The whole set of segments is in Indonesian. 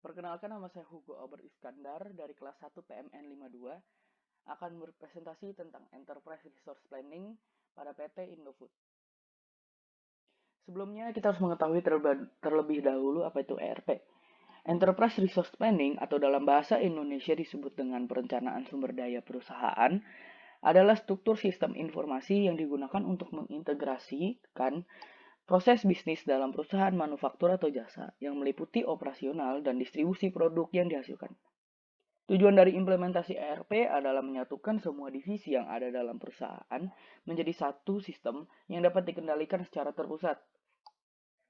Perkenalkan, nama saya Hugo Albert Iskandar dari kelas 1 PMN 52 akan berpresentasi tentang Enterprise Resource Planning pada PT Indofood. Sebelumnya kita harus mengetahui terlebih dahulu apa itu ERP. Enterprise Resource Planning atau dalam bahasa Indonesia disebut dengan perencanaan sumber daya perusahaan adalah struktur sistem informasi yang digunakan untuk mengintegrasikan proses bisnis dalam perusahaan manufaktur atau jasa yang meliputi operasional dan distribusi produk yang dihasilkan. Tujuan dari implementasi ERP adalah menyatukan semua divisi yang ada dalam perusahaan menjadi satu sistem yang dapat dikendalikan secara terpusat.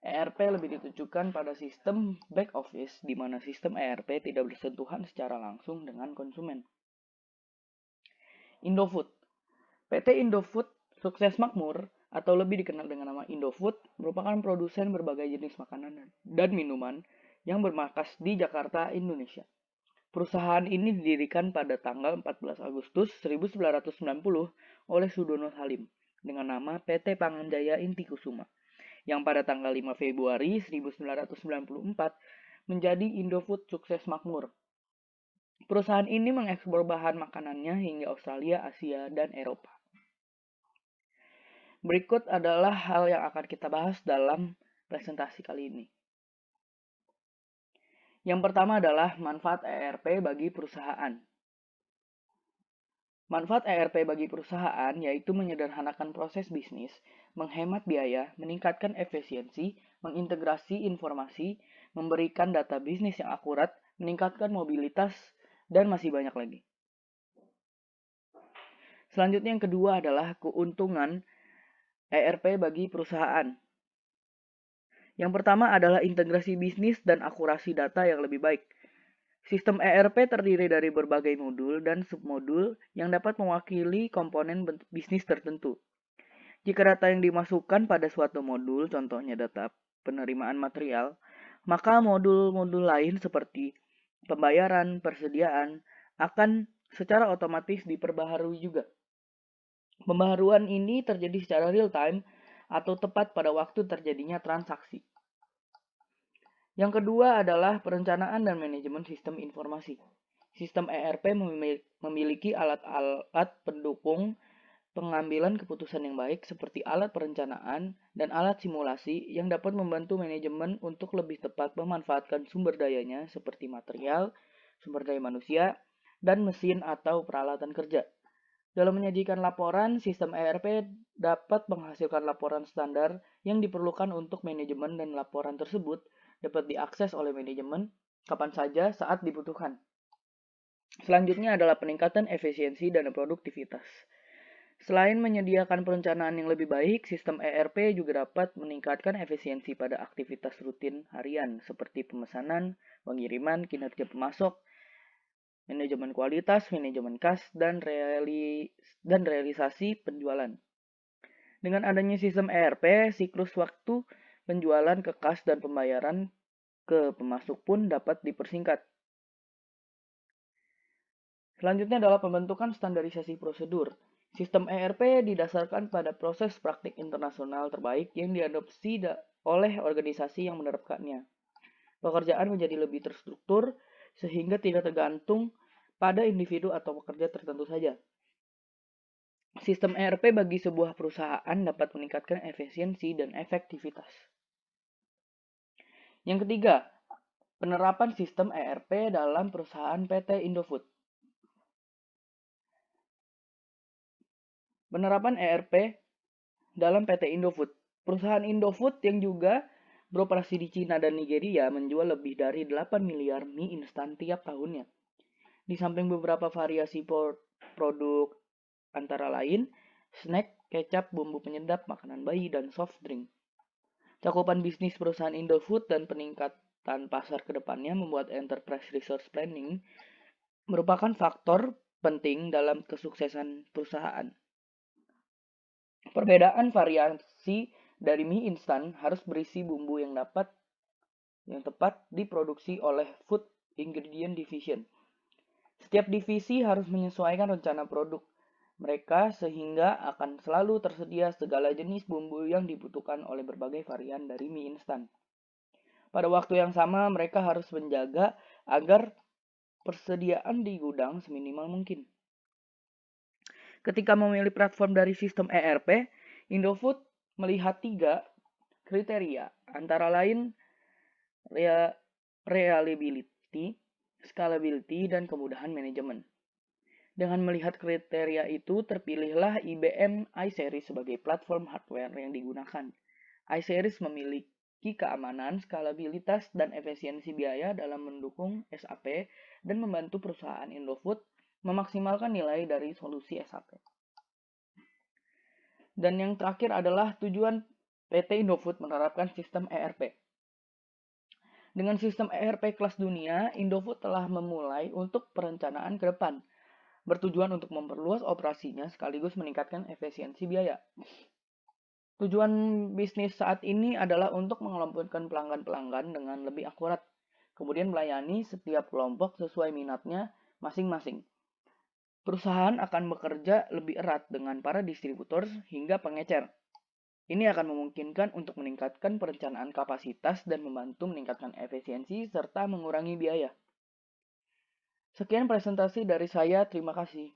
ERP lebih ditujukan pada sistem back office, di mana sistem ERP tidak bersentuhan secara langsung dengan konsumen. Indofood. PT Indofood Sukses Makmur atau lebih dikenal dengan nama Indofood merupakan produsen berbagai jenis makanan dan minuman yang bermarkas di Jakarta, Indonesia. Perusahaan ini didirikan pada tanggal 14 Agustus 1990 oleh Sudono Salim dengan nama PT Panganjaya Inti Kusuma, yang pada tanggal 5 Februari 1994 menjadi Indofood Sukses Makmur. Perusahaan ini mengekspor bahan makanannya hingga Australia, Asia, dan Eropa. Berikut adalah hal yang akan kita bahas dalam presentasi kali ini. Yang pertama adalah manfaat ERP bagi perusahaan. Manfaat ERP bagi perusahaan yaitu menyederhanakan proses bisnis, menghemat biaya, meningkatkan efisiensi, mengintegrasi informasi, memberikan data bisnis yang akurat, meningkatkan mobilitas, dan masih banyak lagi. Selanjutnya yang kedua adalah keuntungan ERP bagi perusahaan. Yang pertama adalah integrasi bisnis dan akurasi data yang lebih baik. Sistem ERP terdiri dari berbagai modul dan submodul yang dapat mewakili komponen bisnis tertentu. Jika data yang dimasukkan pada suatu modul, contohnya data penerimaan material, maka modul-modul lain seperti pembayaran, persediaan, akan secara otomatis diperbaharui juga. Pembaharuan ini terjadi secara real time atau tepat pada waktu terjadinya transaksi. Yang kedua adalah perencanaan dan manajemen sistem informasi. Sistem ERP memiliki alat-alat pendukung pengambilan keputusan yang baik seperti alat perencanaan dan alat simulasi yang dapat membantu manajemen untuk lebih tepat memanfaatkan sumber dayanya seperti material, sumber daya manusia, dan mesin atau peralatan kerja. Dalam menyajikan laporan, sistem ERP dapat menghasilkan laporan standar yang diperlukan untuk manajemen dan laporan tersebut dapat diakses oleh manajemen kapan saja saat dibutuhkan. Selanjutnya adalah peningkatan efisiensi dan produktivitas. Selain menyediakan perencanaan yang lebih baik, sistem ERP juga dapat meningkatkan efisiensi pada aktivitas rutin harian seperti pemesanan, pengiriman, kinerja pemasok, manajemen kualitas, manajemen kas, dan realisasi penjualan. Dengan adanya sistem ERP, siklus waktu penjualan ke kas dan pembayaran ke pemasok pun dapat dipersingkat. Selanjutnya adalah pembentukan standarisasi prosedur. Sistem ERP didasarkan pada proses praktik internasional terbaik yang diadopsi oleh organisasi yang menerapkannya. Pekerjaan menjadi lebih terstruktur sehingga tidak tergantung pada individu atau pekerja tertentu saja. Sistem ERP bagi sebuah perusahaan dapat meningkatkan efisiensi dan efektivitas. Yang ketiga, penerapan sistem ERP dalam perusahaan PT Indofood. Penerapan ERP dalam PT Indofood. Perusahaan Indofood yang juga beroperasi di Cina dan Nigeria menjual lebih dari 8 miliar mie instan tiap tahunnya. Di samping beberapa variasi produk antara lain, snack, kecap, bumbu penyedap, makanan bayi, dan soft drink. Cakupan bisnis perusahaan Indofood dan peningkatan pasar ke depannya membuat Enterprise Resource Planning merupakan faktor penting dalam kesuksesan perusahaan. Perbedaan variasi dari mie instan harus berisi bumbu yang tepat diproduksi oleh Food Ingredient Division. Setiap divisi harus menyesuaikan rencana produk mereka sehingga akan selalu tersedia segala jenis bumbu yang dibutuhkan oleh berbagai varian dari mie instan. Pada waktu yang sama, mereka harus menjaga agar persediaan di gudang seminimal mungkin. Ketika memilih platform dari sistem ERP, Indofood melihat 3 kriteria, antara lain reliability, scalability, dan kemudahan manajemen. Dengan melihat kriteria itu, terpilihlah IBM iSeries sebagai platform hardware yang digunakan. iSeries memiliki keamanan, skalabilitas, dan efisiensi biaya dalam mendukung SAP dan membantu perusahaan Indofood memaksimalkan nilai dari solusi SAP. Dan yang terakhir adalah tujuan PT Indofood menerapkan sistem ERP. Dengan sistem ERP kelas dunia, Indofood telah memulai untuk perencanaan ke depan, bertujuan untuk memperluas operasinya sekaligus meningkatkan efisiensi biaya. Tujuan bisnis saat ini adalah untuk mengelompokkan pelanggan-pelanggan dengan lebih akurat, kemudian melayani setiap kelompok sesuai minatnya masing-masing. Perusahaan akan bekerja lebih erat dengan para distributor hingga pengecer. Ini akan memungkinkan untuk meningkatkan perencanaan kapasitas dan membantu meningkatkan efisiensi serta mengurangi biaya. Sekian presentasi dari saya, terima kasih.